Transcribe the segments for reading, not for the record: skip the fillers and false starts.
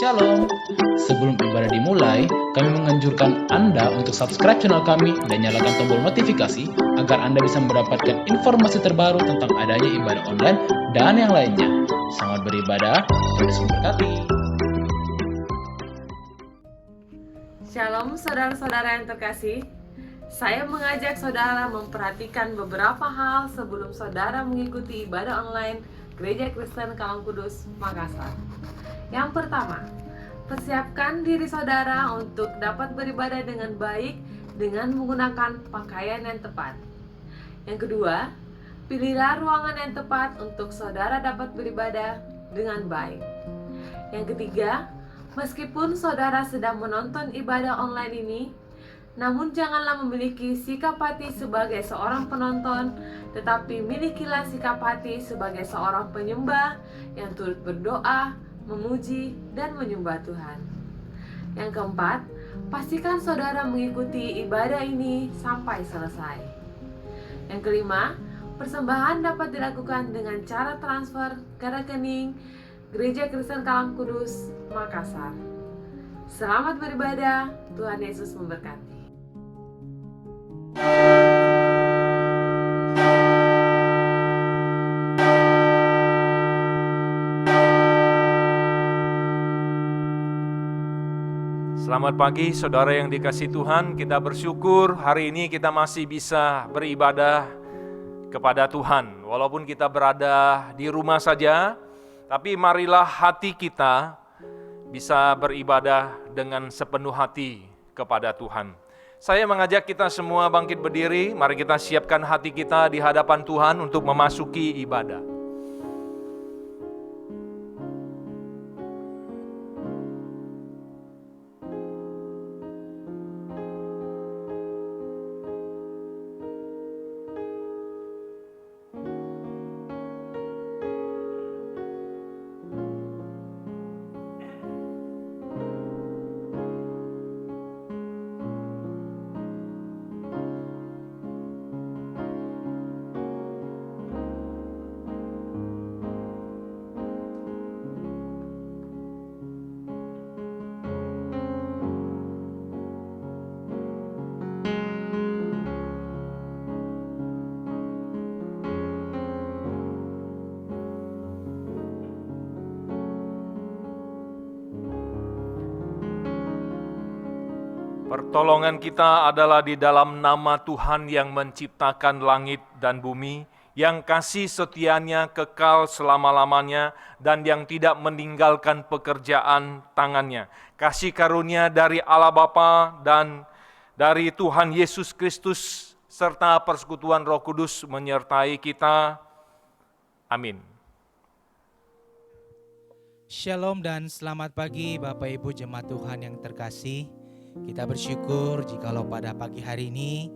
Shalom. Sebelum ibadah dimulai, kami menganjurkan Anda untuk subscribe channel kami dan nyalakan tombol notifikasi agar Anda bisa mendapatkan informasi terbaru tentang adanya ibadah online dan yang lainnya. Selamat beribadah, Tuhan Yesus memberkati. Shalom saudara-saudara yang terkasih. Saya mengajak saudara memperhatikan beberapa hal sebelum saudara mengikuti ibadah online Gereja Kristen Kalang Kudus, Makassar. Yang pertama, persiapkan diri saudara untuk dapat beribadah dengan baik dengan menggunakan pakaian yang tepat. Yang kedua, pilihlah ruangan yang tepat untuk saudara dapat beribadah dengan baik. Yang ketiga, meskipun saudara sedang menonton ibadah online ini, namun janganlah memiliki sikap hati sebagai seorang penonton, tetapi milikilah sikap hati sebagai seorang penyembah yang turut berdoa, memuji, dan menyembah Tuhan. Yang keempat, pastikan saudara mengikuti ibadah ini sampai selesai. Yang kelima, persembahan dapat dilakukan dengan cara transfer ke rekening Gereja Kristen Kalang Kudus, Makassar. Selamat beribadah, Tuhan Yesus memberkati. Selamat pagi saudara yang dikasihi Tuhan. Kita bersyukur hari ini kita masih bisa beribadah kepada Tuhan. Walaupun kita berada di rumah saja, tapi marilah hati kita bisa beribadah dengan sepenuh hati kepada Tuhan. Saya mengajak kita semua bangkit berdiri. Mari kita siapkan hati kita di hadapan Tuhan untuk memasuki ibadah. Pertolongan kita adalah di dalam nama Tuhan yang menciptakan langit dan bumi, yang kasih setianya kekal selama-lamanya, dan yang tidak meninggalkan pekerjaan tangannya. Kasih karunia dari Allah Bapa dan dari Tuhan Yesus Kristus, serta persekutuan Roh Kudus menyertai kita. Amin. Shalom dan selamat pagi Bapak Ibu jemaat Tuhan yang terkasih. Kita bersyukur jikalau pada pagi hari ini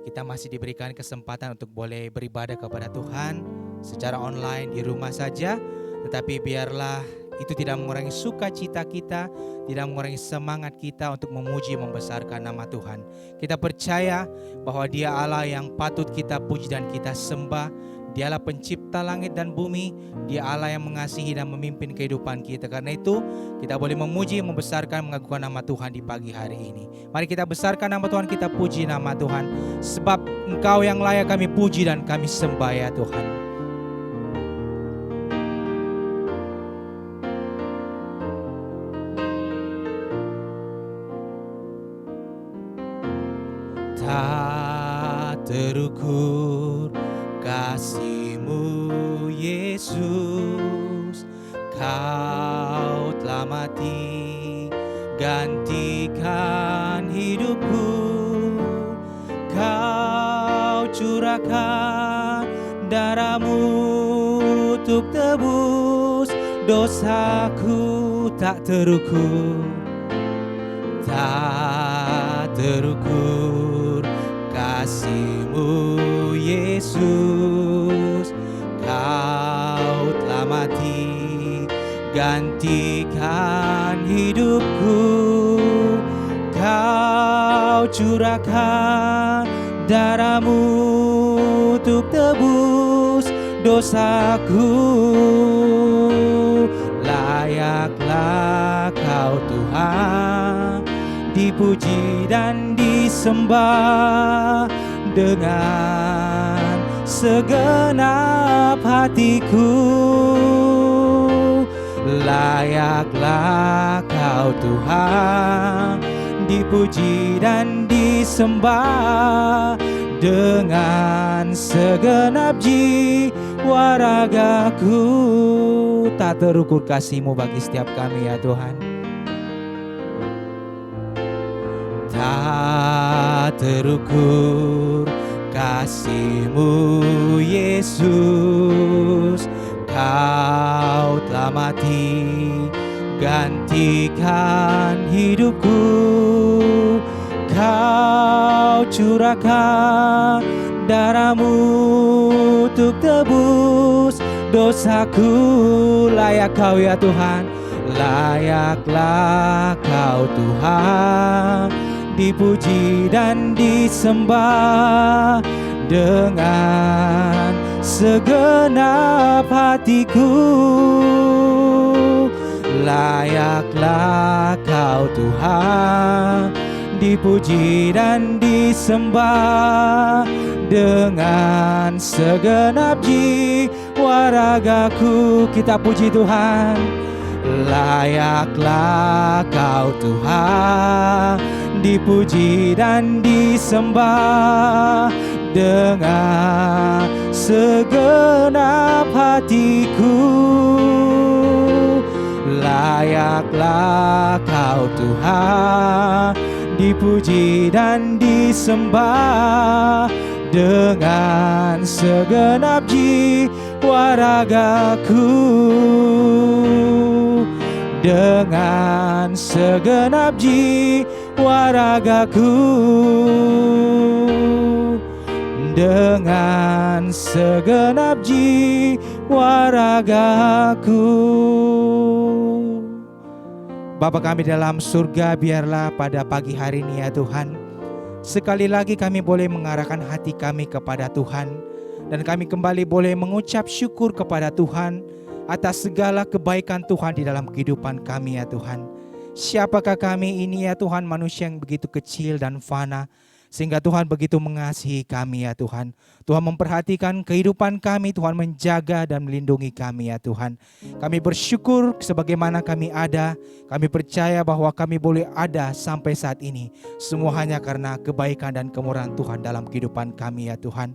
kita masih diberikan kesempatan untuk boleh beribadah kepada Tuhan secara online di rumah saja. Tetapi biarlah itu tidak mengurangi sukacita kita, tidak mengurangi semangat kita untuk memuji membesarkan nama Tuhan. Kita percaya bahwa Dia Allah yang patut kita puji dan kita sembah. Dialah pencipta langit dan bumi, Dia Allah yang mengasihi dan memimpin kehidupan kita. Karena itu kita boleh memuji, membesarkan, mengagungkan nama Tuhan di pagi hari ini. Mari kita besarkan nama Tuhan, kita puji nama Tuhan. Sebab Engkau yang layak kami puji dan kami sembah ya Tuhan. Tak terukur kasih-Mu Yesus, Kau telah mati gantikan hidupku. Kau curahkan darah-Mu untuk tebus dosaku. Tak terukur, tak terukur kasih-Mu Yesus, Kau telah mati gantikan hidupku. Kau curahkan darah-Mu untuk tebus dosaku. Layaklah Kau Tuhan, dipuji dan disembah dengan segenap hatiku. Layaklah Kau Tuhan, dipuji dan disembah dengan segenap jiwa ragaku. Tak terukur kasih-Mu bagi setiap kami ya Tuhan. Tak terukur kasih-Mu Yesus, Kau telah mati gantikan hidupku. Kau curahkan darah-Mu untuk tebus dosaku. Layak Kau ya Tuhan, layaklah Kau Tuhan, dipuji dan disembah dengan segenap hatiku. Layaklah Kau Tuhan, dipuji dan disembah dengan segenap jiwa ragaku. Kita puji Tuhan. Layaklah Kau Tuhan, dipuji dan disembah dengan segenap hatiku. Layaklah Kau Tuhan, dipuji dan disembah dengan segenap jiwa ragaku. Dengan segenap jiwa ragaku. Dengan segenap jiwa ragaku. Bapa kami dalam surga, biarlah pada pagi hari ini ya Tuhan, sekali lagi kami boleh mengarahkan hati kami kepada Tuhan, dan kami kembali boleh mengucap syukur kepada Tuhan atas segala kebaikan Tuhan di dalam kehidupan kami ya Tuhan. Siapakah kami ini ya Tuhan, manusia yang begitu kecil dan fana, sehingga Tuhan begitu mengasihi kami ya Tuhan. Tuhan memperhatikan kehidupan kami, Tuhan menjaga dan melindungi kami ya Tuhan. Kami bersyukur sebagaimana kami ada. Kami percaya bahwa kami boleh ada sampai saat ini, semua hanya karena kebaikan dan kemurahan Tuhan dalam kehidupan kami ya Tuhan.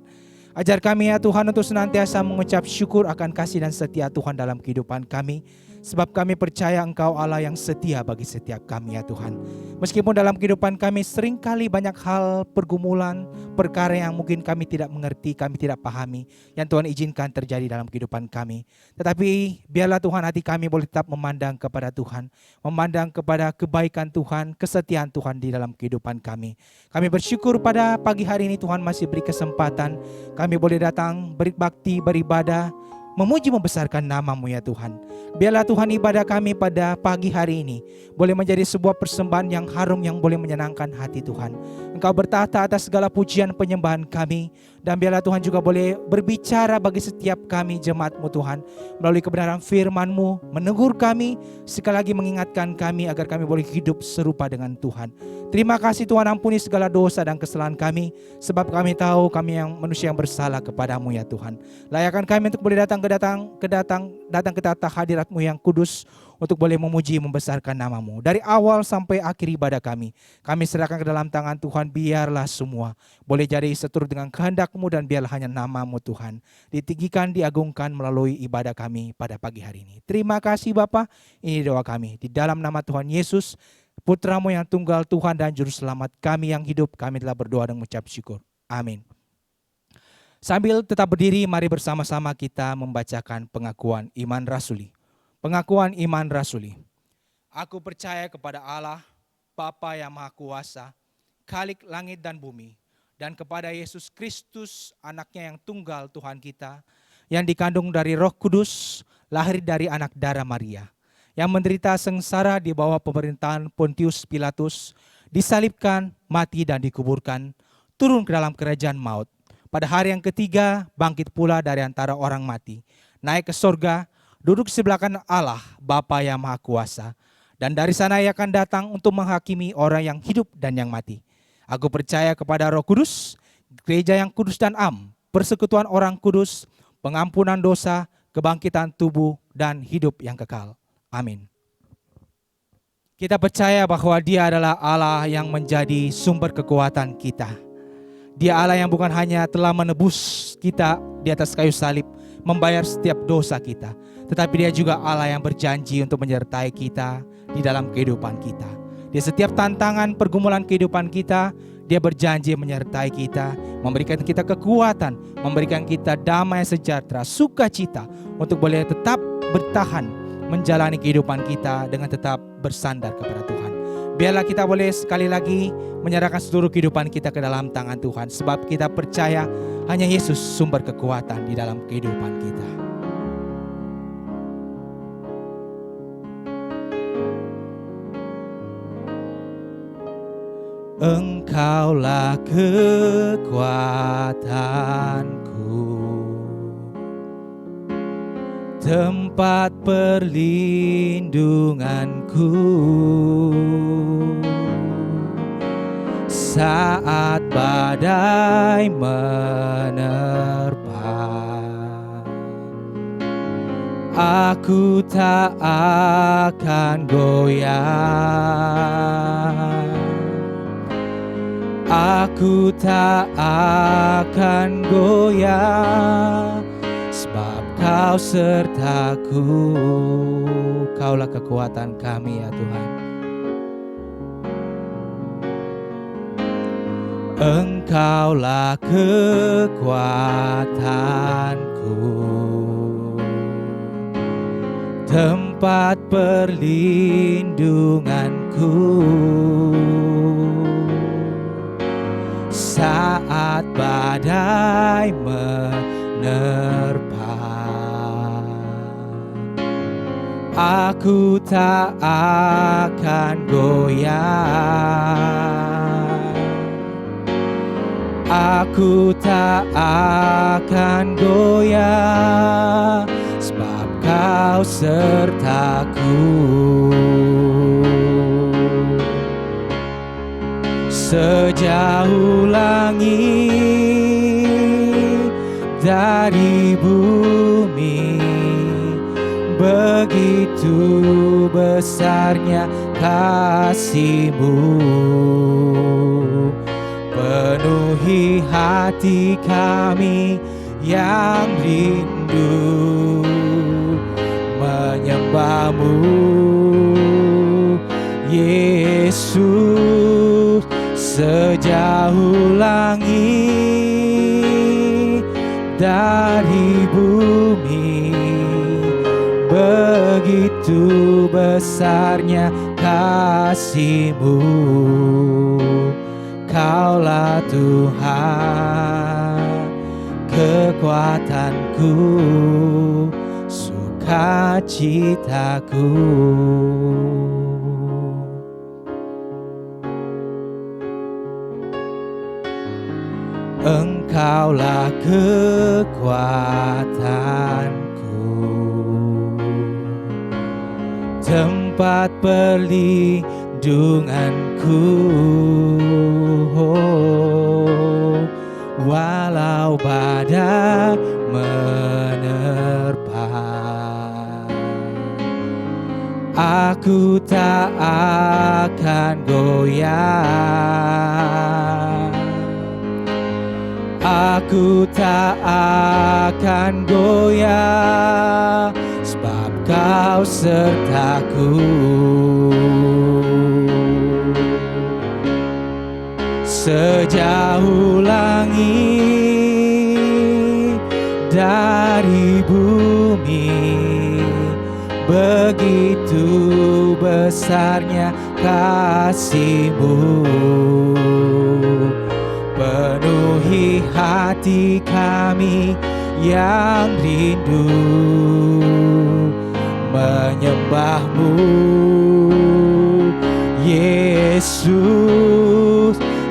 Ajar kami ya Tuhan untuk senantiasa mengucap syukur akan kasih dan setia Tuhan dalam kehidupan kami. Sebab kami percaya Engkau Allah yang setia bagi setiap kami ya Tuhan. Meskipun dalam kehidupan kami seringkali banyak hal pergumulan, perkara yang mungkin kami tidak mengerti, kami tidak pahami, yang Tuhan izinkan terjadi dalam kehidupan kami. Tetapi biarlah Tuhan hati kami boleh tetap memandang kepada Tuhan, memandang kepada kebaikan Tuhan, kesetiaan Tuhan di dalam kehidupan kami. Kami bersyukur pada pagi hari ini Tuhan masih beri kesempatan kami boleh datang berbakti, beribadah, memuji membesarkan nama-Mu ya Tuhan. Biarlah Tuhan ibadah kami pada pagi hari ini boleh menjadi sebuah persembahan yang harum yang boleh menyenangkan hati Tuhan. Engkau bertahta atas segala pujian penyembahan kami. Dan biarlah Tuhan juga boleh berbicara bagi setiap kami jemaat-Mu Tuhan, melalui kebenaran firman-Mu, menegur kami, sekali lagi mengingatkan kami agar kami boleh hidup serupa dengan Tuhan. Terima kasih Tuhan, ampuni segala dosa dan kesalahan kami, sebab kami tahu kami yang manusia yang bersalah kepadamu ya Tuhan. Layakkan kami untuk boleh datang ke tata hadirat-Mu yang kudus, untuk boleh memuji membesarkan nama-Mu. Dari awal sampai akhir ibadah kami serahkan ke dalam tangan Tuhan. Biarlah semua boleh jadi seturut dengan kehendak-Mu, dan biarlah hanya nama-Mu Tuhan ditinggikan, diagungkan melalui ibadah kami pada pagi hari ini. Terima kasih Bapa, ini doa kami di dalam nama Tuhan Yesus, Putra-Mu yang tunggal, Tuhan dan Juru Selamat kami yang hidup. Kami telah berdoa dan mengucap syukur. Amin. Sambil tetap berdiri, mari bersama-sama kita membacakan pengakuan iman rasuli. Pengakuan iman rasuli. Aku percaya kepada Allah, Bapa yang Maha Kuasa, Khalik langit dan bumi, dan kepada Yesus Kristus, anaknya yang tunggal Tuhan kita, yang dikandung dari Roh Kudus, lahir dari anak darah Maria, yang menderita sengsara di bawah pemerintahan Pontius Pilatus, disalibkan, mati dan dikuburkan, turun ke dalam kerajaan maut. pada hari yang ketiga bangkit pula dari antara orang mati, naik ke sorga, duduk sebelah kanan Allah, Bapa yang Maha Kuasa. Dan dari sana ia akan datang untuk menghakimi orang yang hidup dan yang mati. Aku percaya kepada Roh Kudus, gereja yang kudus dan am, persekutuan orang kudus, pengampunan dosa, kebangkitan tubuh, dan hidup yang kekal. Amin. Kita percaya bahwa Dia adalah Allah yang menjadi sumber kekuatan kita. Dia Allah yang bukan hanya telah menebus kita di atas kayu salib, membayar setiap dosa kita, tetapi Dia juga Allah yang berjanji untuk menyertai kita di dalam kehidupan kita. Di setiap tantangan pergumulan kehidupan kita, Dia berjanji menyertai kita, memberikan kita kekuatan, memberikan kita damai sejahtera, sukacita untuk boleh tetap bertahan menjalani kehidupan kita dengan tetap bersandar kepada Tuhan. Biarlah kita boleh sekali lagi menyerahkan seluruh kehidupan kita ke dalam tangan Tuhan, sebab kita percaya hanya Yesus sumber kekuatan di dalam kehidupan kita. Engkaulah kekuatanku, tempat perlindunganku saat badai menerpa. Aku tak akan goyah, aku tak akan goyah, sebab Kau sertaku. Kaulah kekuatan kami ya Tuhan. Engkaulah kekuatanku, tempat perlindunganku saat badai menerpa. Aku tak akan goyah, aku tak akan goyah, sebab Kau sertaku. Sejauh langit dari bumi, begitu besarnya kasih-Mu, penuhi hati kami yang rindu menyembah-Mu, Yesus. Sejauh langit dari bumi, begitu besarnya kasih-Mu. Kaulah Tuhan, kekuatanku, sukacitaku. Engkaulah kekuatanku, tempat perlindunganku. Walau badai menerpa, aku tak akan goyah, aku tak akan goyah, sebab Kau sertaku. Sejauh langit dari bumi, begitu besarnya kasih-Mu, penuhi hati kami yang rindu menyembah-Mu, Yesus.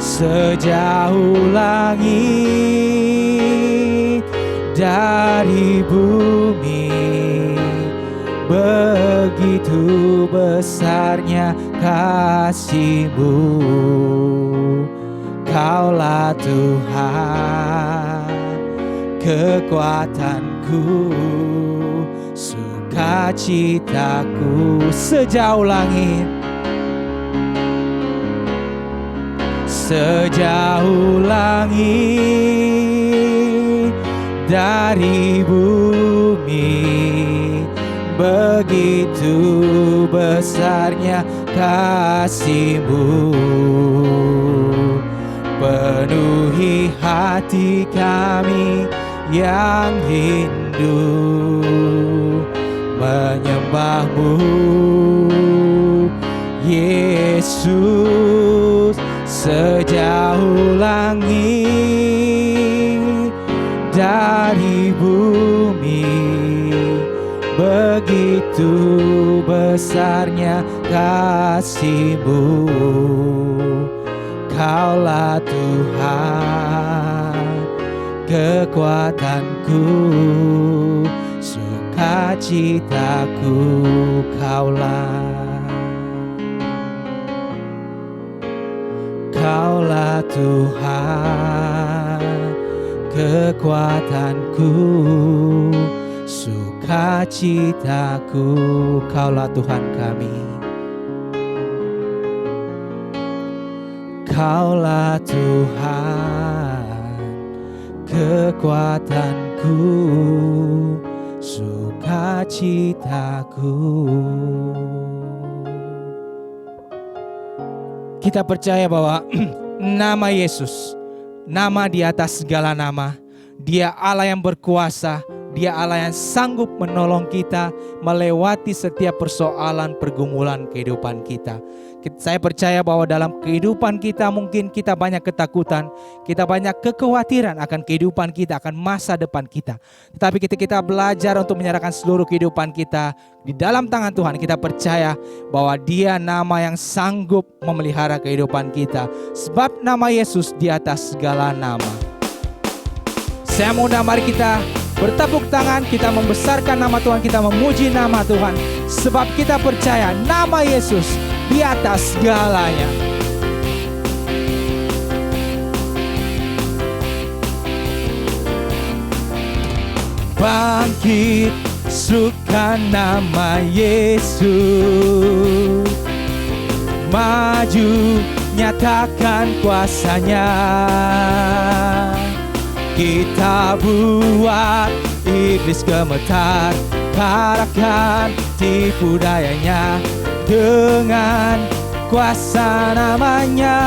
Sejauh langit dari bumi. Begitu besarnya kasih-Mu, Kaulah Tuhan, kekuatanku, sukacitaku. Sejauh langit, sejauh langit dari bumi. Begitu besarnya kasih-Mu, penuhi hati kami yang rindu menyembah-Mu, Yesus. Sejauh langit dari bumi, begitu besarnya kasih-Mu, Kaulah Tuhan, kekuatanku, sukacitaku. Kaulah Tuhan, kekuatanku, sukacitaku. Kaulah Tuhan kami, Kaulah Tuhan, kekuatanku, sukacitaku. Kita percaya bahwa nama Yesus, nama di atas segala nama. Dia Allah yang berkuasa, Dia Allah yang sanggup menolong kita melewati setiap persoalan pergumulan kehidupan kita. Saya percaya bahwa dalam kehidupan kita mungkin kita banyak ketakutan, kita banyak kekhawatiran akan kehidupan kita, akan masa depan kita. Tetapi ketika kita belajar untuk menyerahkan seluruh kehidupan kita di dalam tangan Tuhan, kita percaya bahwa Dia nama yang sanggup memelihara kehidupan kita. Sebab nama Yesus di atas segala nama. Saya mau mari kita bertepuk tangan, kita membesarkan nama Tuhan, kita memuji nama Tuhan. Sebab kita percaya nama Yesus di atas segalanya. Bangkit, suka nama Yesus. Maju, nyatakan kuasanya. Kita buat iblis gemetar, kalahkan tipu dayanya dengan kuasa namanya.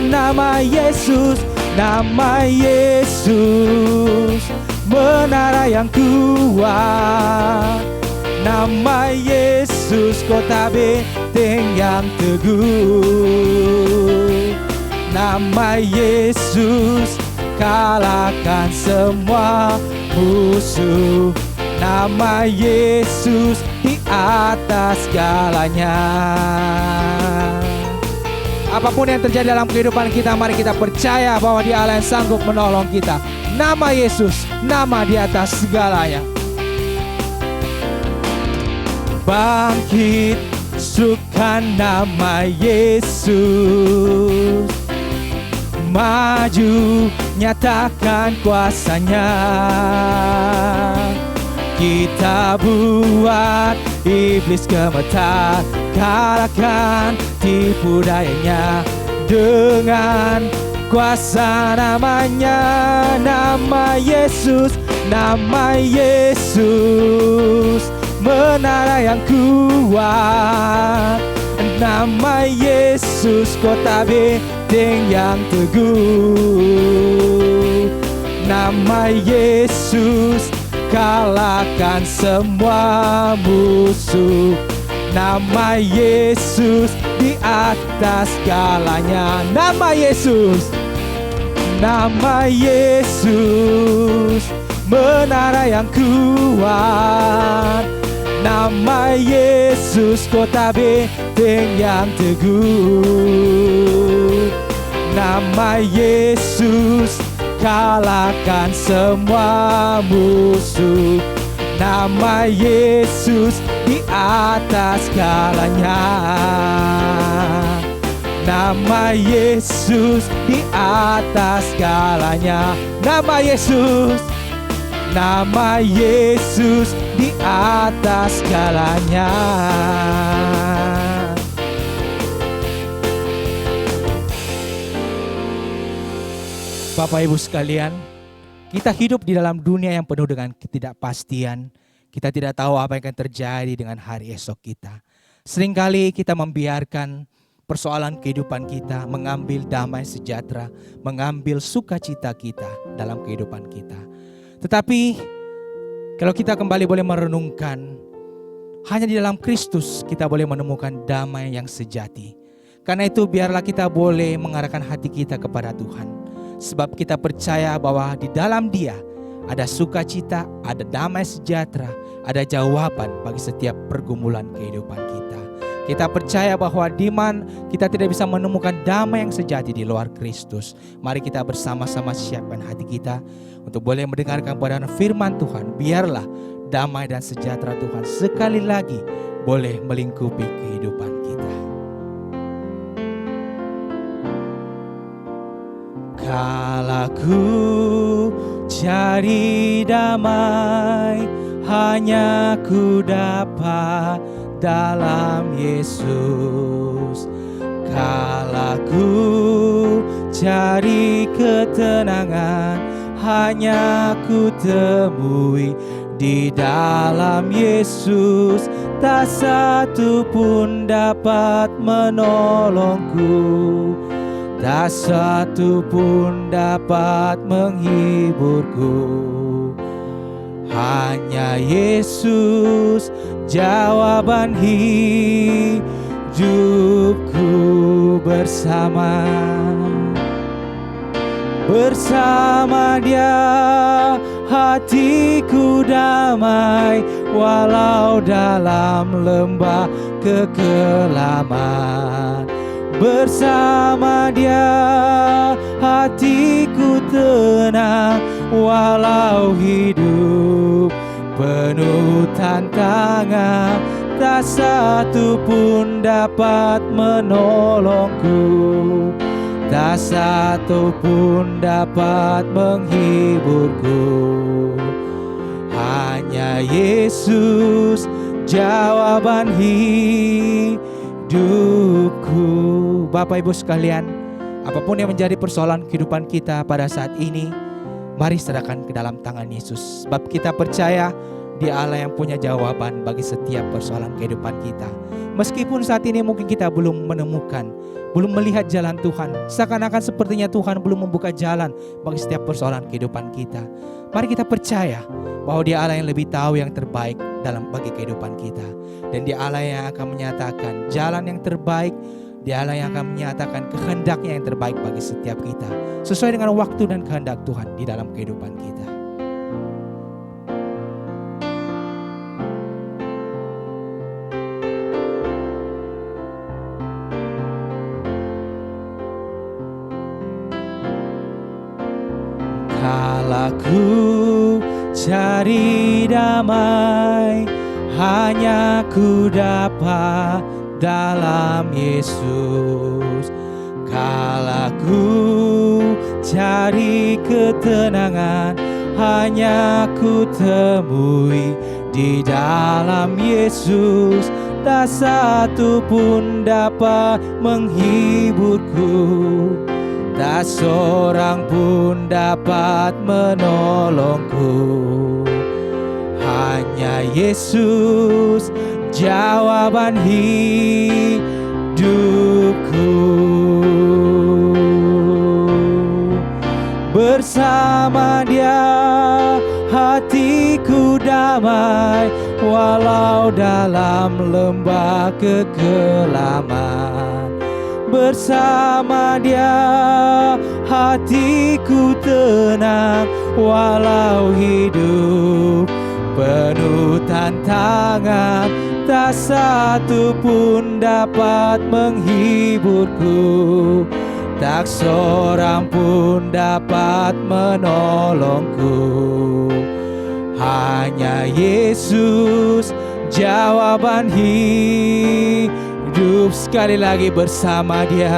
Nama Yesus, nama Yesus, menara yang kuat. Nama Yesus, kota benteng yang teguh. Nama Yesus, kalahkan semua musuh. Nama Yesus di atas segalanya. Apapun yang terjadi dalam kehidupan kita, mari kita percaya bahwa Dia Allah yang sanggup menolong kita. Nama Yesus, nama di atas segalanya. Bangkit, suka nama Yesus. Maju, nyatakan kuasanya. Kita buat iblis gemetar, kalahkan tipu dayanya dengan kuasa namanya. Nama Yesus, nama Yesus, menara yang kuat. Nama Yesus, kota benteng yang teguh. Nama Yesus, kalahkan semua musuh. Nama Yesus di atas segalanya. Nama Yesus, nama Yesus, menara yang kuat. Nama Yesus, kota benteng yang teguh. Nama Yesus, kalahkan semua musuh. Nama Yesus di atas segalanya. Nama Yesus di atas segalanya. Nama Yesus, nama Yesus di atas segalanya. Bapak Ibu sekalian, kita hidup di dalam dunia yang penuh dengan ketidakpastian. Kita tidak tahu apa yang akan terjadi dengan hari esok kita. Seringkali kita membiarkan persoalan kehidupan kita mengambil damai sejahtera, mengambil sukacita kita dalam kehidupan kita. Tetapi kalau kita kembali boleh merenungkan, hanya di dalam Kristus kita boleh menemukan damai yang sejati. Karena itu biarlah kita boleh mengarahkan hati kita kepada Tuhan. Sebab kita percaya bahwa di dalam Dia ada sukacita, ada damai sejahtera, ada jawaban bagi setiap pergumulan kehidupan kita. Kita percaya bahwa di mana kita tidak bisa menemukan damai yang sejati di luar Kristus. Mari kita bersama-sama siapkan hati kita untuk boleh mendengarkan kebenaran firman Tuhan. Biarlah damai dan sejahtera Tuhan sekali lagi boleh melingkupi kehidupan kita. Kala ku cari damai, hanya ku dapat dalam Yesus. Kala ku cari ketenangan, hanya ku temui di dalam Yesus. Tak satu pun dapat menolongku, tak satu pun dapat menghiburku. Hanya Yesus jawaban hidupku. Bersama Dia hatiku damai, walau dalam lembah kekelaman. Bersama Dia hatiku tenang, walau hidup penuh tantangan. Tak satu pun dapat menolongku, tak satu pun dapat menghiburku. Hanya Yesus jawaban hidupku. Bapak Ibu sekalian, apapun yang menjadi persoalan kehidupan kita pada saat ini, mari serahkan ke dalam tangan Yesus. Sebab kita percaya Dia Allah yang punya jawaban bagi setiap persoalan kehidupan kita. Meskipun saat ini mungkin kita belum menemukan, belum melihat jalan Tuhan, seakan-akan sepertinya Tuhan belum membuka jalan bagi setiap persoalan kehidupan kita. Mari kita percaya bahwa Dia Allah yang lebih tahu yang terbaik dalam bagi kehidupan kita. Dan Dia Allah yang akan menyatakan jalan yang terbaik, Dia Allah yang akan menyatakan kehendaknya yang terbaik bagi setiap kita, sesuai dengan waktu dan kehendak Tuhan di dalam kehidupan kita. Kala ku cari damai, hanya ku dapat dalam Yesus. Kala ku cari ketenangan, hanya ku temui di dalam Yesus. Tak satu pun dapat menghiburku, tak seorang pun dapat menolongku. Hanya Yesus jawaban hidupku. Bersama Dia hatiku damai, walau dalam lembah kekelaman. Bersama Dia hatiku tenang, walau hidup penuh tantangan. Tak satu pun dapat menghiburku, tak seorang pun dapat menolongku. Hanya Yesus jawaban hidup. Sekali lagi bersama Dia.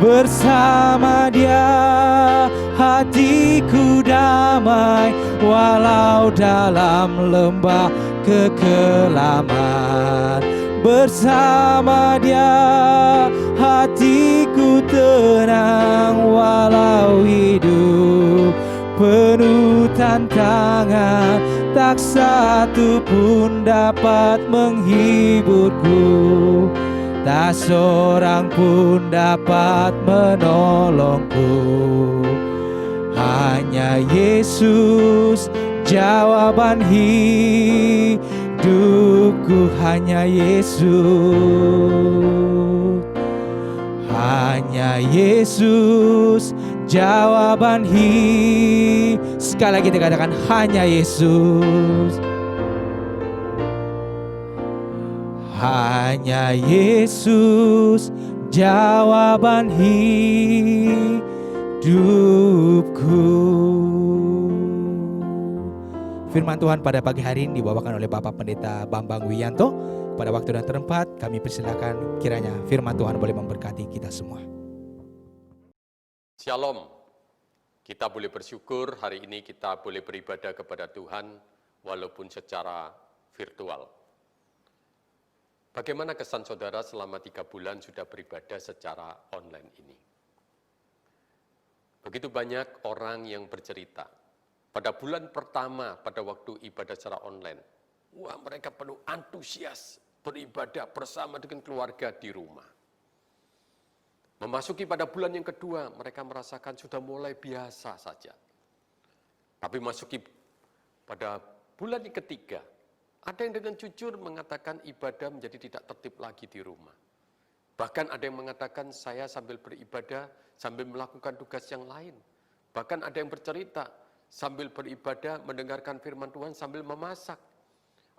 Bersama Dia hatiku damai, walau dalam lembah kekelaman. Bersama Dia hatiku tenang, walau hidup penuh tantangan. Tak satu pun dapat menghiburku, tak seorang pun dapat menolongku. Hanya Yesus jawaban hidupku. Hanya Yesus, hanya Yesus jawaban hidup. Sekali lagi kita katakan hanya Yesus. Hanya Yesus jawaban hidupku. Firman Tuhan pada pagi hari ini dibawakan oleh Bapak Pendeta Bambang Wiyanto. Pada waktu dan tempat kami persilakan, kiranya firman Tuhan boleh memberkati kita semua. Shalom. Kita boleh bersyukur hari ini kita boleh beribadah kepada Tuhan walaupun secara virtual. Bagaimana kesan saudara selama 3 bulan sudah beribadah secara online ini? Begitu banyak orang yang bercerita. Pada bulan pertama, pada waktu ibadah secara online, wah mereka penuh antusias beribadah bersama dengan keluarga di rumah. Memasuki pada bulan yang kedua, mereka merasakan sudah mulai biasa saja. Tapi masuki pada bulan yang ketiga, ada yang dengan jujur mengatakan ibadah menjadi tidak tertib lagi di rumah. Bahkan ada yang mengatakan saya sambil beribadah, sambil melakukan tugas yang lain. Bahkan ada yang bercerita sambil beribadah, mendengarkan firman Tuhan sambil memasak.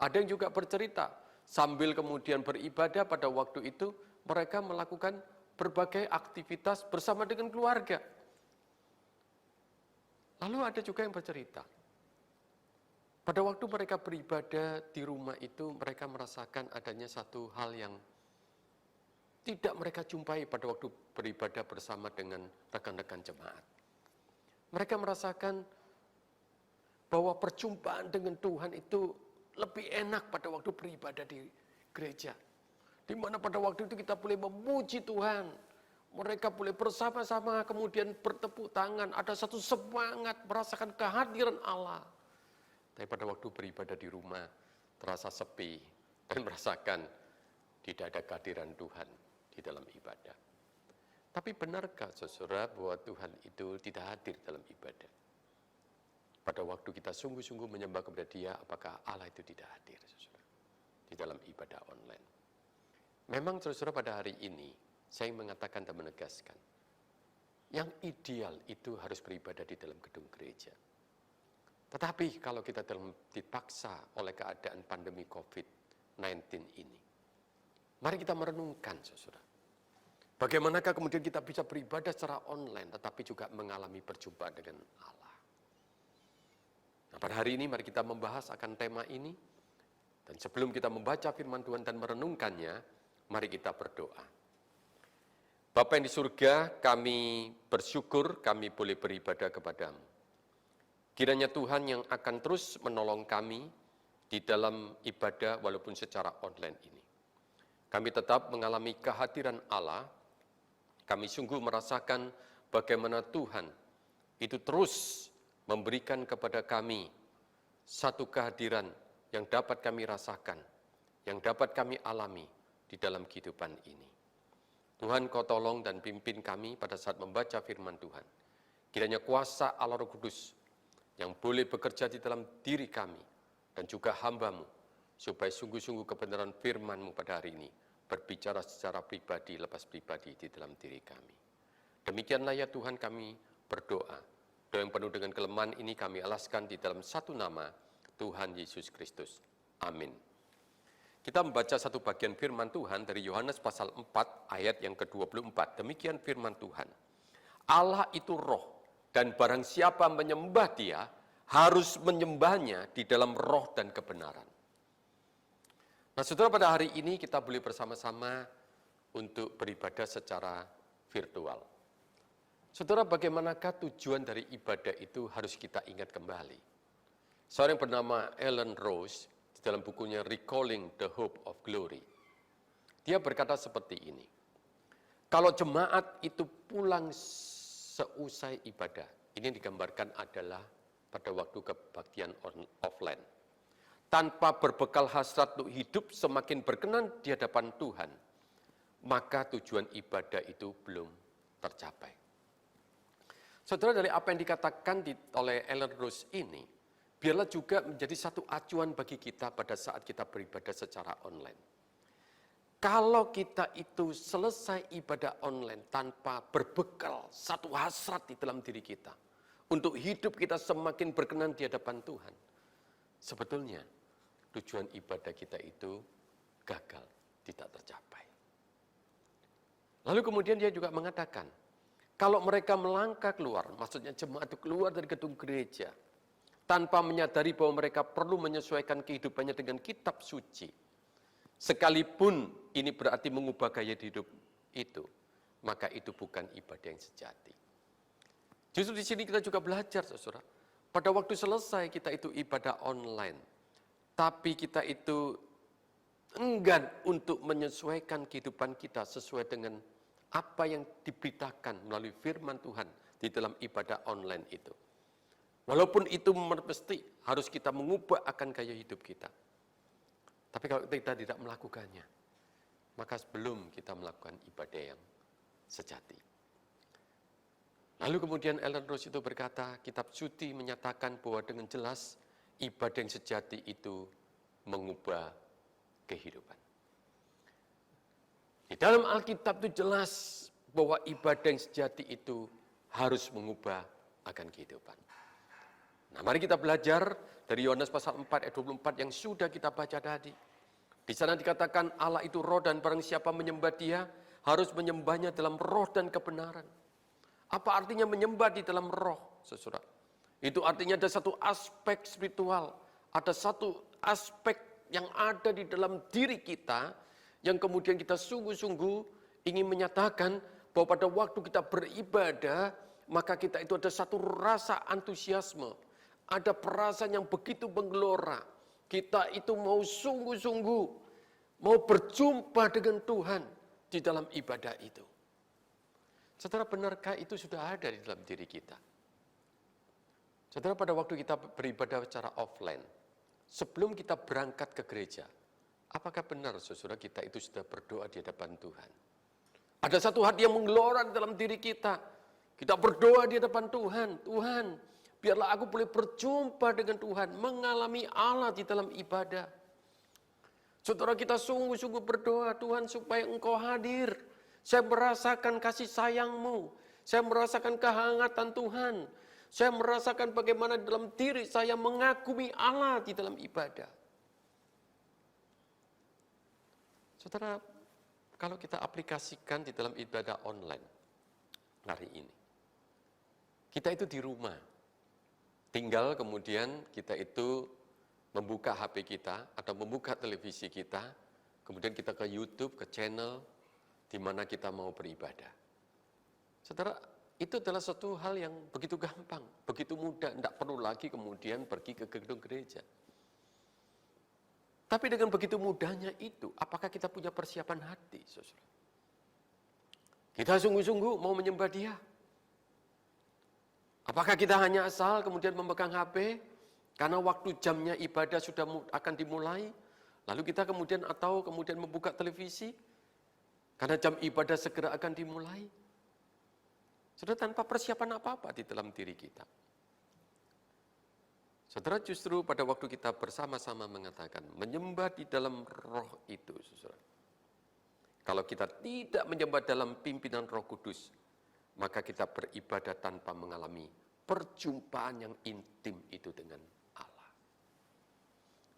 Ada yang juga bercerita sambil kemudian beribadah pada waktu itu mereka melakukan berbagai aktivitas bersama dengan keluarga. Lalu ada juga yang bercerita, pada waktu mereka beribadah di rumah itu, mereka merasakan adanya satu hal yang tidak mereka jumpai pada waktu beribadah bersama dengan rekan-rekan jemaat. Mereka merasakan bahwa perjumpaan dengan Tuhan itu lebih enak pada waktu beribadah di gereja. Di mana pada waktu itu kita boleh memuji Tuhan. Mereka boleh bersama-sama kemudian bertepuk tangan. Ada satu semangat merasakan kehadiran Allah. Tapi pada waktu beribadah di rumah terasa sepi dan merasakan tidak ada kehadiran Tuhan di dalam ibadah. Tapi benarkah saudara bahwa Tuhan itu tidak hadir dalam ibadah? Pada waktu kita sungguh-sungguh menyembah kepada Dia, apakah Allah itu tidak hadir saudara di dalam ibadah online? Memang saudara pada hari ini, saya mengatakan dan menegaskan, yang ideal itu harus beribadah di dalam gedung gereja. Tetapi kalau kita dipaksa oleh keadaan pandemi COVID-19 ini, mari kita merenungkan saudara. Bagaimanakah kemudian kita bisa beribadah secara online, tetapi juga mengalami perjumpaan dengan Allah. Nah, pada hari ini mari kita membahas akan tema ini. Dan sebelum kita membaca firman Tuhan dan merenungkannya, mari kita berdoa. Bapa yang di surga, kami bersyukur kami boleh beribadah kepadamu. Kiranya Tuhan yang akan terus menolong kami di dalam ibadah walaupun secara online ini. Kami tetap mengalami kehadiran Allah. Kami sungguh merasakan bagaimana Tuhan itu terus memberikan kepada kami satu kehadiran yang dapat kami rasakan, yang dapat kami alami di dalam kehidupan ini. Tuhan, Kau tolong dan pimpin kami pada saat membaca firman Tuhan. Kiranya kuasa Allah Roh Kudus yang boleh bekerja di dalam diri kami dan juga hamba-Mu, supaya sungguh-sungguh kebenaran firman-Mu pada hari ini berbicara secara pribadi, lepas pribadi di dalam diri kami. Demikianlah ya Tuhan kami berdoa. Doa yang penuh dengan kelemahan ini kami alaskan di dalam satu nama, Tuhan Yesus Kristus. Amin. Kita membaca satu bagian firman Tuhan dari Yohanes pasal 4 ayat yang ke-24. Demikian firman Tuhan. Allah itu roh, dan barang siapa menyembah Dia, harus menyembahnya di dalam roh dan kebenaran. Nah, saudara, pada hari ini kita boleh bersama-sama untuk beribadah secara virtual. Saudara, bagaimanakah tujuan dari ibadah itu harus kita ingat kembali. Seorang yang bernama Ellen Rose, di dalam bukunya Recalling the Hope of Glory, dia berkata seperti ini. Kalau jemaat itu pulang seusai ibadah, ini digambarkan adalah pada waktu kebaktian offline, tanpa berbekal hasrat untuk hidup semakin berkenan di hadapan Tuhan, maka tujuan ibadah itu belum tercapai. Saudara, dari apa yang dikatakan oleh Ellen Rose ini, biarlah juga menjadi satu acuan bagi kita pada saat kita beribadah secara online. Kalau kita itu selesai ibadah online tanpa berbekal satu hasrat di dalam diri kita, untuk hidup kita semakin berkenan di hadapan Tuhan, sebetulnya tujuan ibadah kita itu gagal, tidak tercapai. Lalu kemudian dia juga mengatakan, kalau mereka melangkah keluar, maksudnya jemaat itu keluar dari gedung gereja, tanpa menyadari bahwa mereka perlu menyesuaikan kehidupannya dengan kitab suci, sekalipun ini berarti mengubah gaya hidup itu, maka itu bukan ibadah yang sejati. Justru di sini kita juga belajar, saudara. Pada waktu selesai kita itu ibadah online, tapi kita itu enggan untuk menyesuaikan kehidupan kita sesuai dengan apa yang diberitakan melalui firman Tuhan di dalam ibadah online itu. Walaupun itu mesti harus kita mengubah akan gaya hidup kita. Tapi kalau kita tidak melakukannya, maka sebelum kita melakukan ibadah yang sejati. Lalu kemudian Ellen Rose itu berkata, kitab suci menyatakan bahwa dengan jelas ibadah yang sejati itu mengubah kehidupan. Di dalam Alkitab itu jelas bahwa ibadah yang sejati itu harus mengubah akan kehidupan. Nah, mari kita belajar dari Yohanes pasal 4 ayat 24 yang sudah kita baca tadi. Di sana dikatakan Allah itu roh dan barang siapa menyembah Dia harus menyembahnya dalam roh dan kebenaran. Apa artinya menyembah di dalam roh, saudara? Itu artinya ada satu aspek spiritual, ada satu aspek yang ada di dalam diri kita yang kemudian kita sungguh-sungguh ingin menyatakan bahwa pada waktu kita beribadah, maka kita itu ada satu rasa antusiasme, ada perasaan yang begitu menggelora. Kita itu mau sungguh-sungguh, mau berjumpa dengan Tuhan di dalam ibadah itu. Saudara, benarkah itu sudah ada di dalam diri kita? Saudara, pada waktu kita beribadah secara offline, sebelum kita berangkat ke gereja, apakah benar saudara kita itu sudah berdoa di hadapan Tuhan? Ada satu hati yang menggelora di dalam diri kita. Kita berdoa di hadapan Tuhan. Tuhan, biarlah aku boleh berjumpa dengan Tuhan, mengalami Allah di dalam ibadah. Saudara, kita sungguh-sungguh berdoa, Tuhan supaya Engkau hadir. Saya merasakan kasih sayang-Mu. Saya merasakan kehangatan Tuhan. Saya merasakan bagaimana dalam diri saya mengagumi Allah di dalam ibadah. Saudara, kalau kita aplikasikan di dalam ibadah online hari ini, kita itu di rumah. Tinggal kemudian kita itu membuka HP kita atau membuka televisi kita, kemudian kita ke YouTube, ke channel di mana kita mau beribadah. Saudara, itu adalah suatu hal yang begitu gampang, begitu mudah, tidak perlu lagi kemudian pergi ke gedung gereja. Tapi dengan begitu mudahnya itu, apakah kita punya persiapan hati, saudara? Kita sungguh-sungguh mau menyembah Dia? Apakah kita hanya asal kemudian memegang HP, karena waktu jamnya ibadah sudah akan dimulai, lalu kita kemudian membuka televisi, karena jam ibadah segera akan dimulai? Saudara, tanpa persiapan apa-apa di dalam diri kita. Saudara, justru pada waktu kita bersama-sama mengatakan, menyembah di dalam roh itu, saudara. Kalau kita tidak menyembah dalam pimpinan Roh Kudus, maka kita beribadah tanpa mengalami perjumpaan yang intim itu dengan Allah.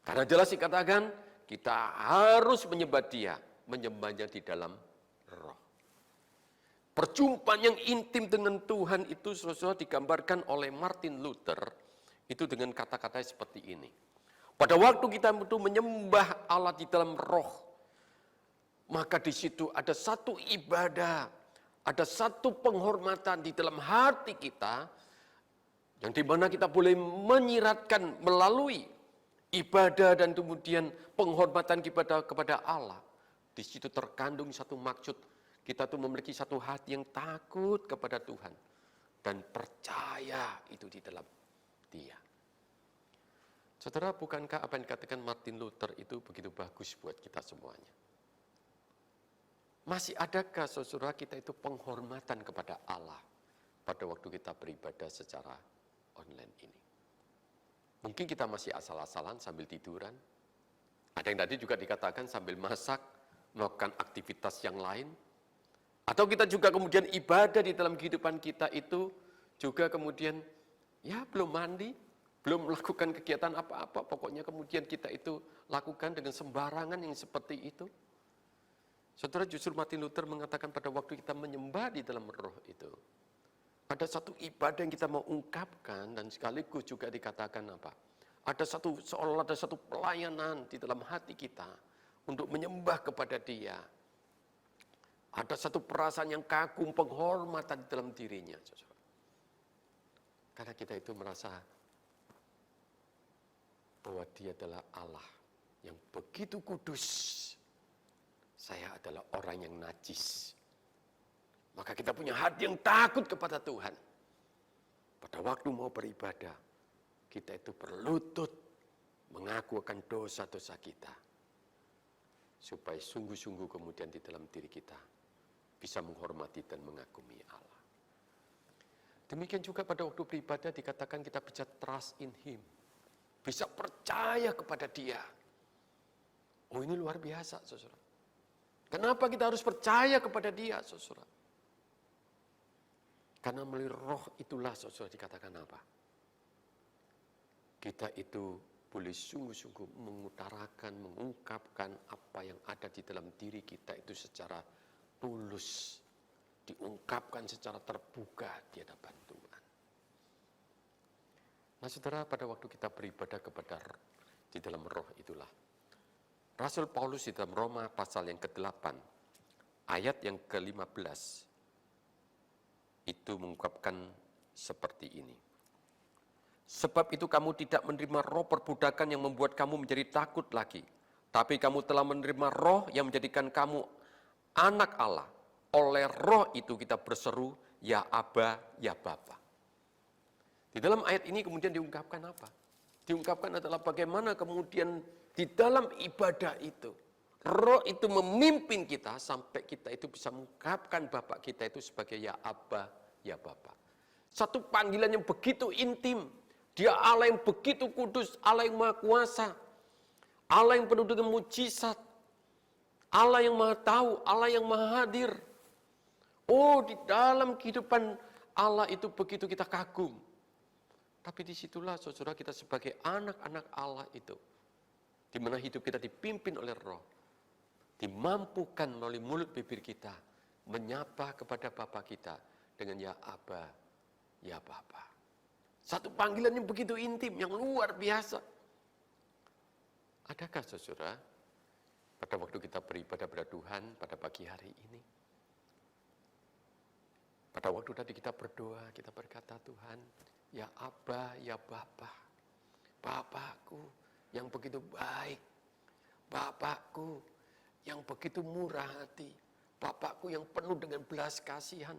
Karena jelas dikatakan, kita harus menyembah Dia, menyembahnya di dalam roh. Perjumpaan yang intim dengan Tuhan itu saudara digambarkan oleh Martin Luther itu dengan kata-kata seperti ini. Pada waktu kita itu menyembah Allah di dalam roh, maka di situ ada satu ibadah, ada satu penghormatan di dalam hati kita, yang dimana kita boleh menyiratkan melalui ibadah dan kemudian penghormatan kepada Allah. Di situ terkandung satu maksud, kita tuh memiliki satu hati yang takut kepada Tuhan dan percaya itu di dalam Dia. Saudara, bukankah apa yang dikatakan Martin Luther itu begitu bagus buat kita semuanya? Masih adakah saudara kita itu penghormatan kepada Allah pada waktu kita beribadah secara online ini? Mungkin kita masih asal-asalan sambil tiduran. Ada yang tadi juga dikatakan sambil masak, melakukan aktivitas yang lain. Atau kita juga kemudian ibadah di dalam kehidupan kita itu juga kemudian ya belum mandi, belum melakukan kegiatan apa-apa, pokoknya kemudian kita itu lakukan dengan sembarangan yang seperti itu. Saudara, justru Martin Luther mengatakan pada waktu kita menyembah di dalam roh itu, ada satu ibadah yang kita mau ungkapkan dan sekaligus juga dikatakan apa? Seolah ada satu pelayanan di dalam hati kita untuk menyembah kepada Dia. Ada satu perasaan yang kagum, penghormatan di dalam dirinya. Saudara. Karena kita itu merasa bahwa Dia adalah Allah yang begitu kudus. Saya adalah orang yang najis. Maka kita punya hati yang takut kepada Tuhan. Pada waktu mau beribadah, kita itu berlutut mengaku akan dosa-dosa kita. Supaya sungguh-sungguh kemudian di dalam diri kita bisa menghormati dan mengagumi Allah. Demikian juga pada waktu beribadah dikatakan kita bisa trust in Him. Bisa percaya kepada Dia. Oh, ini luar biasa, saudara. Kenapa kita harus percaya kepada Dia, saudara? Karena melalui roh itulah, saudara, dikatakan apa? Kita itu boleh sungguh-sungguh mengutarakan, mengungkapkan apa yang ada di dalam diri kita itu secara tulus. Diungkapkan secara terbuka di hadapan Tuhan. Nah, saudara, pada waktu kita beribadah kepada di dalam roh itulah, Rasul Paulus di dalam Roma pasal yang ke-8, ayat yang ke-15, itu mengungkapkan seperti ini. Sebab itu kamu tidak menerima roh perbudakan yang membuat kamu menjadi takut lagi. Tapi kamu telah menerima roh yang menjadikan kamu anak Allah. Oleh roh itu kita berseru, ya Aba, ya Bapa. Di dalam ayat ini kemudian diungkapkan apa? Diungkapkan adalah bagaimana kemudian di dalam ibadah itu, roh itu memimpin kita sampai kita itu bisa mengungkapkan Bapak kita itu sebagai ya Aba, ya Bapa. Satu panggilan yang begitu intim. Dia Allah yang begitu kudus, Allah yang maha kuasa, Allah yang penuh dengan mujizat, Allah yang maha tahu, Allah yang maha hadir. Oh, di dalam kehidupan Allah itu begitu kita kagum. Tapi disitulah saudara kita sebagai anak-anak Allah itu, di mana hidup kita dipimpin oleh roh, dimampukan melalui mulut bibir kita, menyapa kepada Bapa kita dengan ya Aba, ya Bapa. Satu panggilan yang begitu intim, yang luar biasa. Adakah saudara, pada waktu kita beribadah pada Tuhan pada pagi hari ini, pada waktu tadi kita berdoa, kita berkata Tuhan, ya Aba, ya Bapa, Bapakku yang begitu baik, Bapakku yang begitu murah hati, Bapakku yang penuh dengan belas kasihan,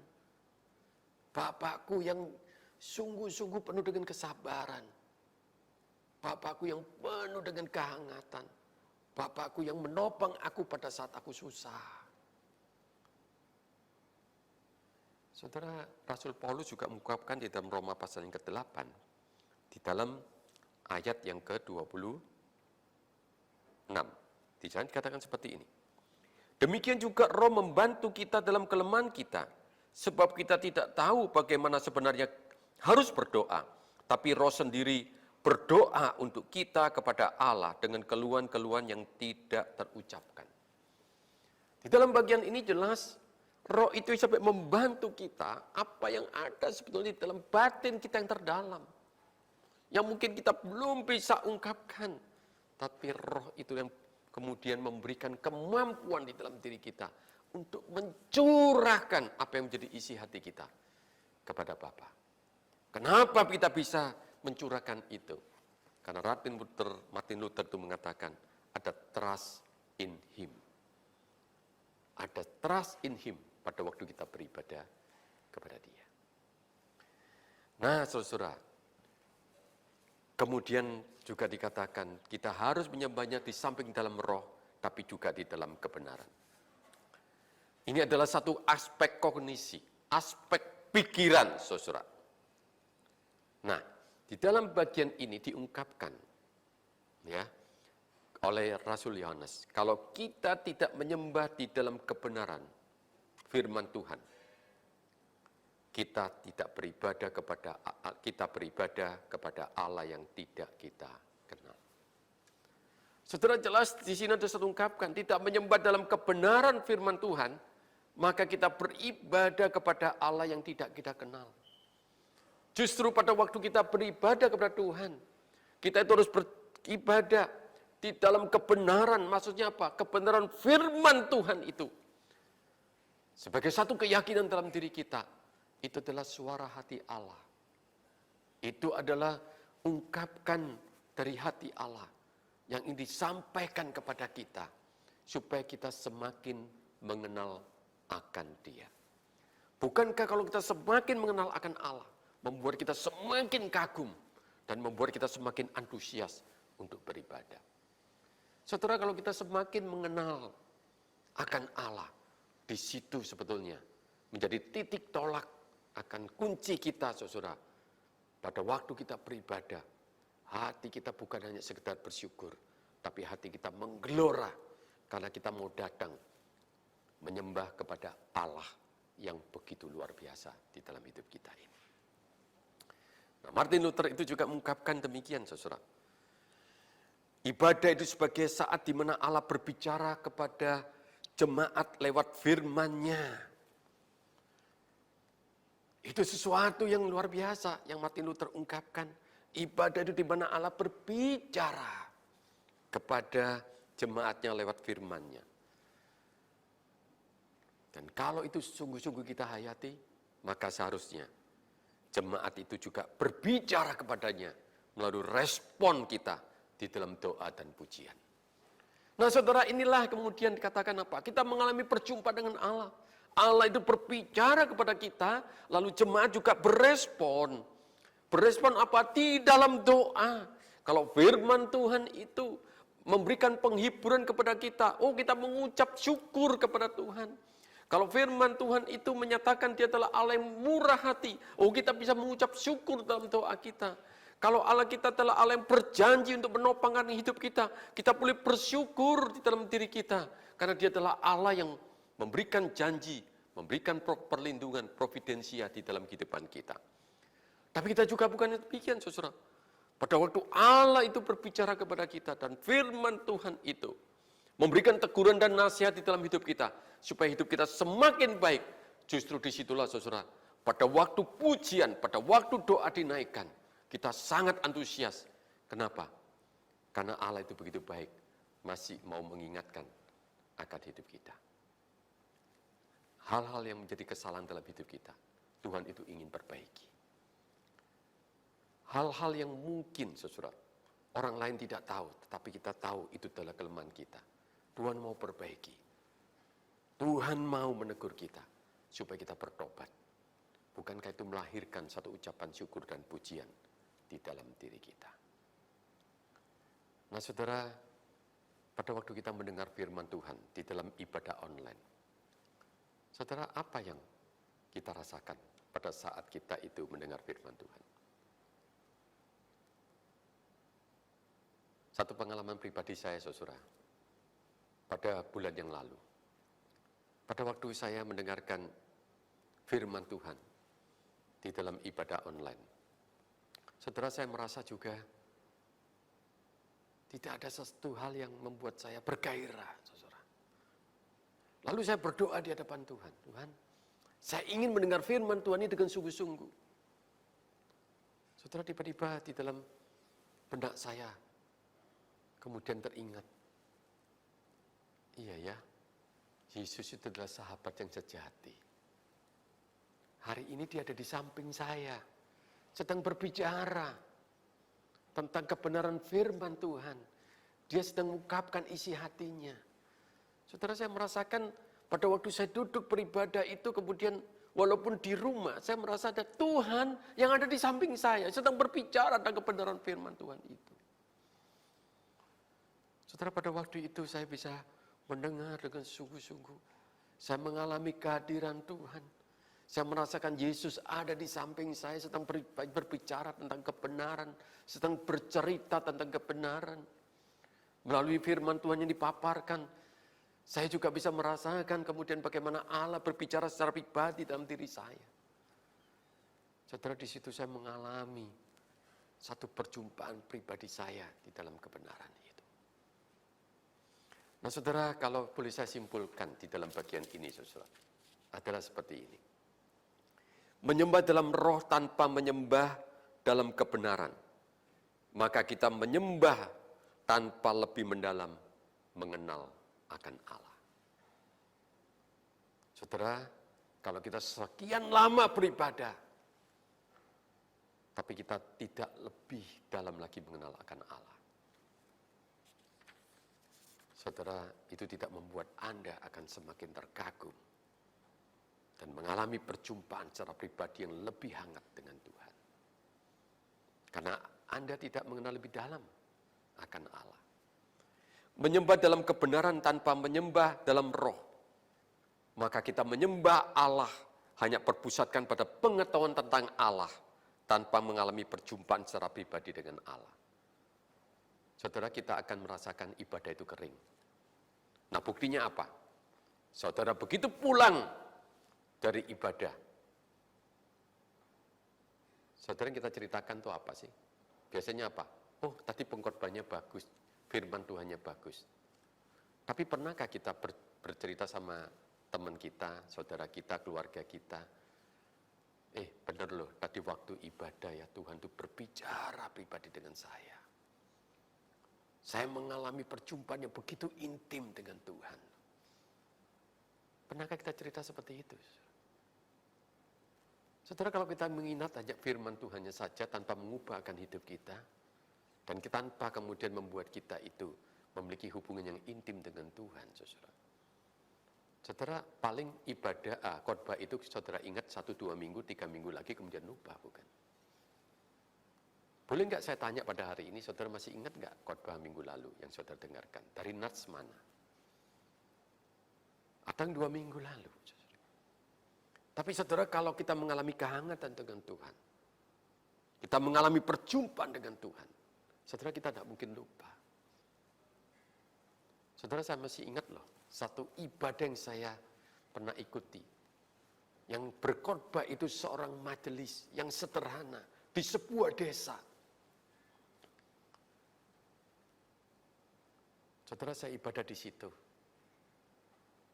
Bapakku yang sungguh-sungguh penuh dengan kesabaran, Bapakku yang penuh dengan kehangatan, Bapakku yang menopang aku pada saat aku susah. Saudara, Rasul Paulus juga mengungkapkan di dalam Roma pasal yang ke-8, di dalam ayat yang ke-26. Di sana dikatakan seperti ini. Demikian juga roh membantu kita dalam kelemahan kita, sebab kita tidak tahu bagaimana sebenarnya harus berdoa, tapi roh sendiri berdoa untuk kita kepada Allah dengan keluhan-keluhan yang tidak terucapkan. Di dalam bagian ini jelas, Roh itu sampai membantu kita apa yang ada sebetulnya di dalam batin kita yang terdalam. Yang mungkin kita belum bisa ungkapkan. Tapi Roh itu yang kemudian memberikan kemampuan di dalam diri kita untuk mencurahkan apa yang menjadi isi hati kita kepada Bapa. Kenapa kita bisa mencurahkan itu? Karena Martin Luther itu mengatakan ada trust in Him. Ada trust in Him pada waktu kita beribadah kepada Dia. Nah, saudara, kemudian juga dikatakan kita harus menyembahnya di samping dalam roh, tapi juga di dalam kebenaran. Ini adalah satu aspek kognisi, aspek pikiran, saudara. Nah, di dalam bagian ini diungkapkan, ya, oleh Rasul Yohanes, kalau kita tidak menyembah di dalam kebenaran firman Tuhan, kita beribadah kepada Allah yang tidak kita kenal. Saudara, jelas di sini ada satu ungkapkan, tidak menyembah dalam kebenaran firman Tuhan, maka kita beribadah kepada Allah yang tidak kita kenal. Justru pada waktu kita beribadah kepada Tuhan, kita itu harus beribadah di dalam kebenaran. Maksudnya apa? Kebenaran firman Tuhan itu. Sebagai satu keyakinan dalam diri kita, itu adalah suara hati Allah. Itu adalah ungkapkan dari hati Allah yang ingin disampaikan kepada kita, supaya kita semakin mengenal akan Dia. Bukankah kalau kita semakin mengenal akan Allah, membuat kita semakin kagum dan membuat kita semakin antusias untuk beribadah? Saudara, kalau kita semakin mengenal akan Allah, di situ sebetulnya menjadi titik tolak akan kunci kita, saudara. Pada waktu kita beribadah, hati kita bukan hanya sekedar bersyukur, tapi hati kita menggelora karena kita mau datang menyembah kepada Allah yang begitu luar biasa di dalam hidup kita ini. Nah, Martin Luther itu juga mengungkapkan demikian, saudara. Ibadah itu sebagai saat di mana Allah berbicara kepada jemaat lewat firman-Nya. Itu sesuatu yang luar biasa yang Martin Luther ungkapkan. Ibadah itu di mana Allah berbicara kepada jemaatnya lewat firman-Nya. Dan kalau itu sungguh-sungguh kita hayati, maka seharusnya jemaat itu juga berbicara kepadanya melalui respon kita di dalam doa dan pujian. Nah, saudara, inilah kemudian dikatakan apa? Kita mengalami perjumpaan dengan Allah. Allah itu berbicara kepada kita, lalu jemaat juga berespon. Berespon apa? Di dalam doa. Kalau firman Tuhan itu memberikan penghiburan kepada kita, oh, kita mengucap syukur kepada Tuhan. Kalau firman Tuhan itu menyatakan Dia adalah Allah yang murah hati, oh, kita bisa mengucap syukur dalam doa kita. Kalau Allah kita adalah Allah yang berjanji untuk menopangkan hidup kita, kita boleh bersyukur di dalam diri kita. Karena Dia adalah Allah yang memberikan janji, memberikan perlindungan, providensia di dalam kehidupan kita. Tapi kita juga bukan demikian, saudara. Pada waktu Allah itu berbicara kepada kita dan firman Tuhan itu memberikan teguran dan nasihat di dalam hidup kita, supaya hidup kita semakin baik. Justru disitulah, saudara, pada waktu pujian, pada waktu doa dinaikkan, kita sangat antusias. Kenapa? Karena Allah itu begitu baik, masih mau mengingatkan akan hidup kita. Hal-hal yang menjadi kesalahan dalam hidup kita, Tuhan itu ingin perbaiki. Hal-hal yang mungkin, saudara, orang lain tidak tahu, tetapi kita tahu itu adalah kelemahan kita. Tuhan mau perbaiki. Tuhan mau menegur kita, supaya kita bertobat. Bukankah itu melahirkan satu ucapan syukur dan pujian di dalam diri kita? Nah, saudara, pada waktu kita mendengar firman Tuhan di dalam ibadah online, saudara, apa yang kita rasakan pada saat kita itu mendengar firman Tuhan? Satu pengalaman pribadi saya, saudara, pada bulan yang lalu, pada waktu saya mendengarkan firman Tuhan di dalam ibadah online, saudara, saya merasa juga Tidak ada sesuatu hal yang membuat saya bergairah, saudara. Lalu saya berdoa di hadapan Tuhan. Tuhan, saya ingin mendengar firman Tuhan ini dengan sungguh-sungguh. Saudara, tiba-tiba di dalam benak saya kemudian teringat, iya ya, Yesus itu adalah sahabat yang sejati. Hari ini dia ada di samping saya, sedang berbicara tentang kebenaran firman Tuhan. Dia sedang mengungkapkan isi hatinya. Saudara, saya merasakan pada waktu saya duduk beribadah itu, kemudian walaupun di rumah, saya merasa ada Tuhan yang ada di samping saya, sedang berbicara tentang kebenaran firman Tuhan itu. Saudara, pada waktu itu saya bisa mendengar dengan sungguh-sungguh. Saya mengalami kehadiran Tuhan. Saya merasakan Yesus ada di samping saya, sedang berbicara tentang kebenaran, sedang bercerita tentang kebenaran. Melalui firman Tuhan yang dipaparkan, saya juga bisa merasakan kemudian bagaimana Allah berbicara secara pribadi dalam diri saya. Saudara, di situ saya mengalami satu perjumpaan pribadi saya di dalam kebenaran itu. Nah, saudara, kalau boleh saya simpulkan di dalam bagian ini, saudara, adalah seperti ini. Menyembah dalam roh tanpa menyembah dalam kebenaran, maka kita menyembah tanpa lebih mendalam mengenal akan Allah. Saudara, kalau kita sekian lama beribadah, tapi kita tidak lebih dalam lagi mengenal akan Allah, saudara, itu tidak membuat Anda akan semakin terkagum dan mengalami perjumpaan secara pribadi yang lebih hangat dengan Tuhan. Karena Anda tidak mengenal lebih dalam akan Allah. Menyembah dalam kebenaran tanpa menyembah dalam roh, maka kita menyembah Allah hanya berpusatkan pada pengetahuan tentang Allah tanpa mengalami perjumpaan secara pribadi dengan Allah. Saudara, kita akan merasakan ibadah itu kering. Nah, buktinya apa? Saudara begitu pulang dari ibadah, saudara, yang kita ceritakan itu apa sih? Biasanya apa? Oh, tadi pengkhotbahnya bagus, firman Tuhannya bagus. Tapi pernahkah kita bercerita sama teman kita, saudara kita, keluarga kita? Benar loh, tadi waktu ibadah ya Tuhan itu berbicara pribadi dengan saya. Saya mengalami perjumpaan yang begitu intim dengan Tuhan. Pernahkah kita cerita seperti itu? Saudara, kalau kita mengingat aja firman Tuhannya saja tanpa mengubah akan hidup kita, dan kita tanpa kemudian membuat kita itu memiliki hubungan yang intim dengan Tuhan, saudara. Saudara, paling ibadah, khotbah itu saudara ingat 1-2 minggu, 3 minggu lagi kemudian lupa, bukan? Boleh nggak saya tanya pada hari ini, saudara masih ingat nggak khotbah minggu lalu yang saudara dengarkan? Dari nats mana? Atau 2 minggu lalu? Tapi saudara, kalau kita mengalami kehangatan dengan Tuhan, kita mengalami perjumpaan dengan Tuhan, saudara, kita tidak mungkin lupa. Saudara, saya masih ingat loh, satu ibadah yang saya pernah ikuti, yang berkhotbah itu seorang majelis yang sederhana di sebuah desa. Saudara, saya ibadah di situ.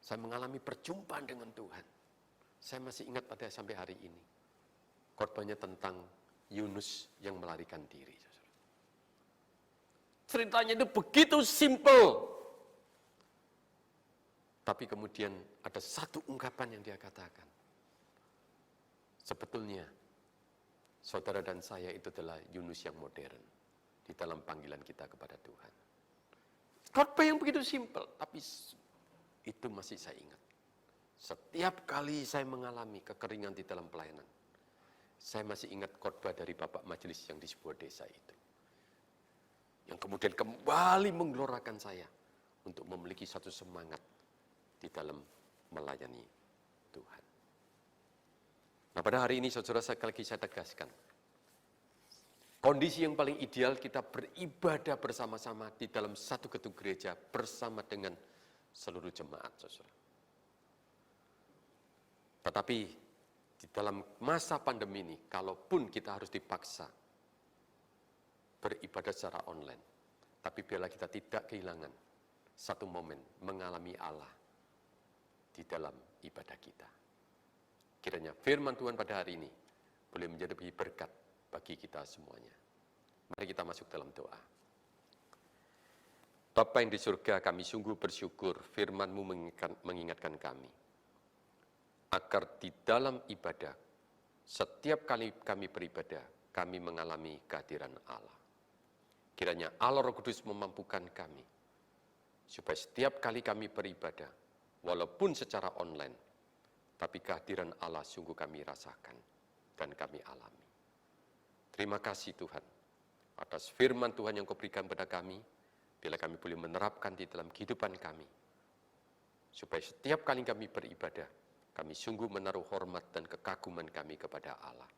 Saya mengalami perjumpaan dengan Tuhan. Saya masih ingat pada sampai hari ini. Khotbahnya tentang Yunus yang melarikan diri. Ceritanya itu begitu simpel. Tapi kemudian ada satu ungkapan yang dia katakan. Sebetulnya, saudara dan saya itu adalah Yunus yang modern di dalam panggilan kita kepada Tuhan. Khotbah yang begitu simpel, tapi itu masih saya ingat. Setiap kali saya mengalami kekeringan di dalam pelayanan, saya masih ingat khotbah dari Bapak Majelis yang di sebuah desa itu. Yang kemudian kembali menggelorakan saya untuk memiliki satu semangat di dalam melayani Tuhan. Nah, pada hari ini saudara, sekali lagi saya tegaskan, kondisi yang paling ideal kita beribadah bersama-sama di dalam satu gedung gereja bersama dengan seluruh jemaat, saudara. Tetapi di dalam masa pandemi ini, kalaupun kita harus dipaksa beribadah secara online, Tapi biarlah kita tidak kehilangan satu momen mengalami Allah di dalam ibadah kita. Kiranya firman Tuhan pada hari ini boleh menjadi berkat bagi kita semuanya. Mari kita masuk dalam doa. Bapa yang di surga, kami sungguh bersyukur firman-Mu mengingatkan kami. Agar di dalam ibadah, setiap kali kami beribadah, kami mengalami kehadiran Allah. Kiranya Allah Roh Kudus memampukan kami, supaya setiap kali kami beribadah, walaupun secara online, tapi kehadiran Allah sungguh kami rasakan dan kami alami. Terima kasih Tuhan, atas firman Tuhan yang Kau berikan pada kami, bila kami boleh menerapkan di dalam kehidupan kami, supaya setiap kali kami beribadah, kami sungguh menaruh hormat dan kekaguman kami kepada Allah.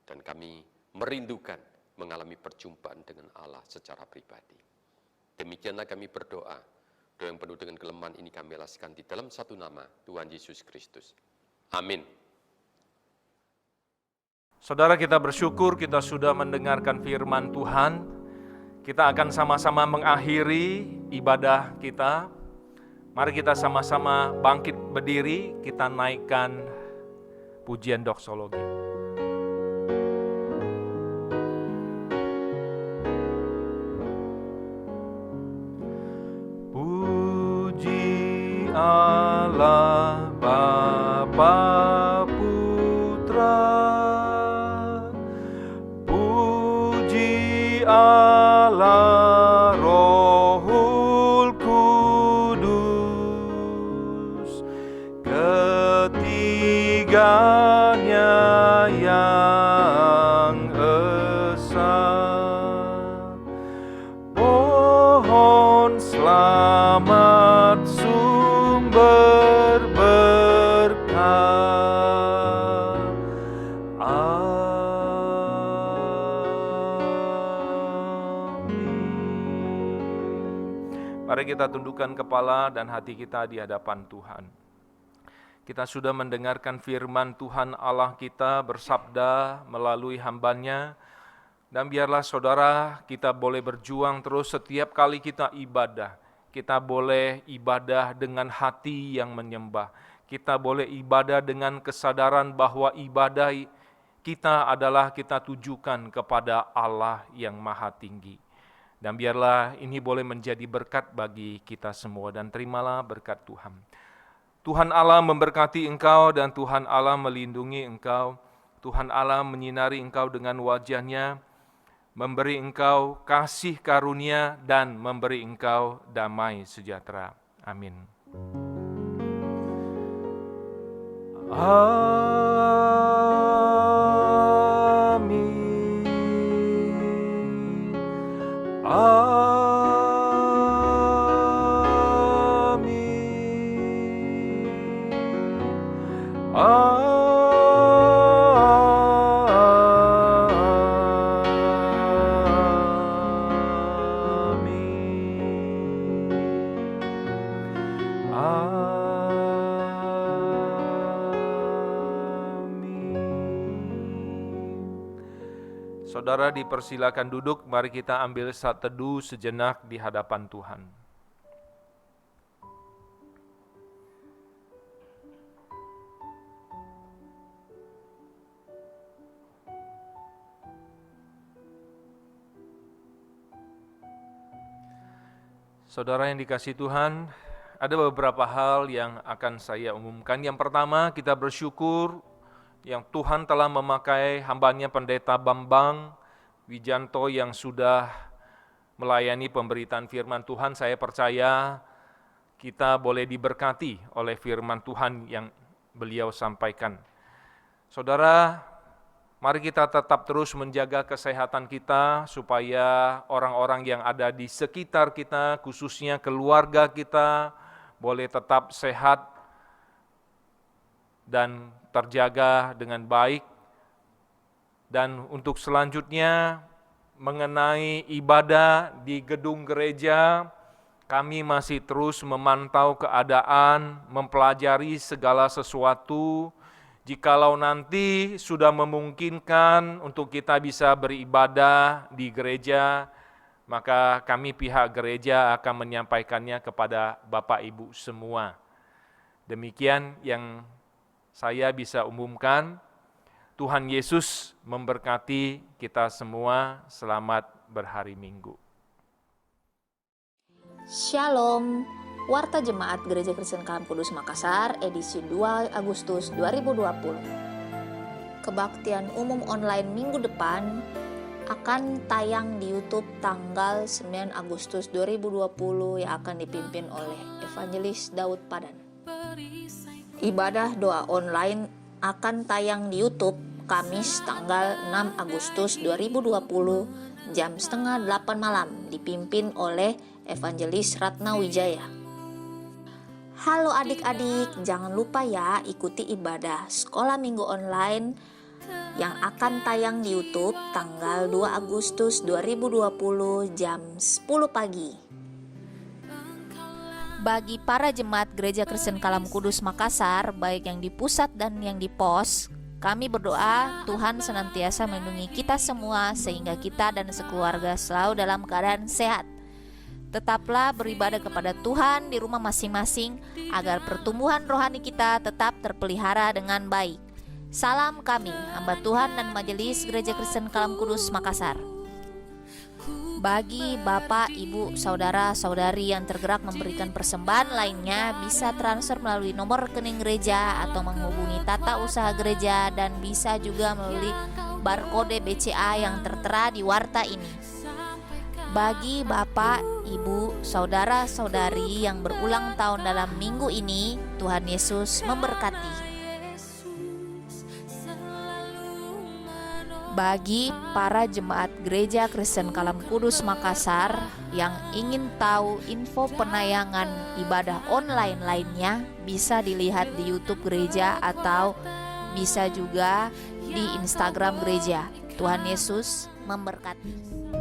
Dan kami merindukan mengalami perjumpaan dengan Allah secara pribadi. Demikianlah kami berdoa. Doa yang penuh dengan kelemahan ini kami alaskan di dalam satu nama, Tuhan Yesus Kristus. Amin. Saudara, kita bersyukur kita sudah mendengarkan firman Tuhan. Kita akan sama-sama mengakhiri ibadah kita. Mari kita sama-sama bangkit berdiri, kita naikkan pujian doksologi. Puji Allah Bapa Putra, puji Allah Rohul Kudus, ketiganya yang esa. Pohon selamat sumber berkah. Mari kita tundukkan kepala dan hati kita di hadapan Tuhan. Kita sudah mendengarkan firman Tuhan Allah kita bersabda melalui hamba-Nya, dan biarlah saudara kita boleh berjuang terus setiap kali kita ibadah. Kita boleh ibadah dengan hati yang menyembah. Kita boleh ibadah dengan kesadaran bahwa ibadah kita adalah kita tujukan kepada Allah yang Maha Tinggi. Dan biarlah ini boleh menjadi berkat bagi kita semua, dan terimalah berkat Tuhan. Tuhan Allah memberkati engkau dan Tuhan Allah melindungi engkau. Tuhan Allah menyinari engkau dengan wajah-Nya, memberi engkau kasih karunia dan memberi engkau damai sejahtera. Amin. Saudara dipersilakan duduk, mari kita ambil saat teduh sejenak di hadapan Tuhan. Saudara yang dikasihi Tuhan, ada beberapa hal yang akan saya umumkan. Yang pertama, kita bersyukur yang Tuhan telah memakai hamba-Nya Pendeta Bambang Wijanto yang sudah melayani pemberitaan firman Tuhan. Saya percaya kita boleh diberkati oleh firman Tuhan yang beliau sampaikan. Saudara, mari kita tetap terus menjaga kesehatan kita supaya orang-orang yang ada di sekitar kita, khususnya keluarga kita, boleh tetap sehat dan terjaga dengan baik. Dan untuk selanjutnya mengenai ibadah di gedung gereja, kami masih terus memantau keadaan, mempelajari segala sesuatu. Jikalau nanti sudah memungkinkan untuk kita bisa beribadah di gereja, maka kami pihak gereja akan menyampaikannya kepada Bapak Ibu semua. Demikian yang saya bisa umumkan. Tuhan Yesus memberkati kita semua. Selamat berhari Minggu. Shalom, Warta Jemaat Gereja Kristen Kalam Kudus Makassar, edisi 2 Agustus 2020. Kebaktian umum online minggu depan akan tayang di YouTube tanggal 9 Agustus 2020 yang akan dipimpin oleh Evangelis Daud Padan. Ibadah doa online akan tayang di YouTube Kamis tanggal 6 Agustus 2020 jam 7:30 malam dipimpin oleh Evangelis Ratna Wijaya. Halo adik-adik, jangan lupa ya ikuti ibadah sekolah minggu online yang akan tayang di YouTube tanggal 2 Agustus 2020 jam 10 pagi. Bagi para jemaat Gereja Kristen Kalam Kudus Makassar, baik yang di pusat dan yang di pos, kami berdoa Tuhan senantiasa melindungi kita semua sehingga kita dan sekeluarga selalu dalam keadaan sehat. Tetaplah beribadah kepada Tuhan di rumah masing-masing agar pertumbuhan rohani kita tetap terpelihara dengan baik. Salam kami, hamba Tuhan dan Majelis Gereja Kristen Kalam Kudus Makassar. Bagi Bapak, Ibu, Saudara-saudari yang tergerak memberikan persembahan lainnya bisa transfer melalui nomor rekening gereja atau menghubungi tata usaha gereja dan bisa juga melalui barkode BCA yang tertera di warta ini. Bagi Bapak, Ibu, Saudara-saudari yang berulang tahun dalam minggu ini, Tuhan Yesus memberkati. Bagi para jemaat Gereja Kristen Kalam Kudus Makassar yang ingin tahu info penayangan ibadah online lainnya, bisa dilihat di YouTube gereja atau bisa juga di Instagram gereja. Tuhan Yesus memberkati.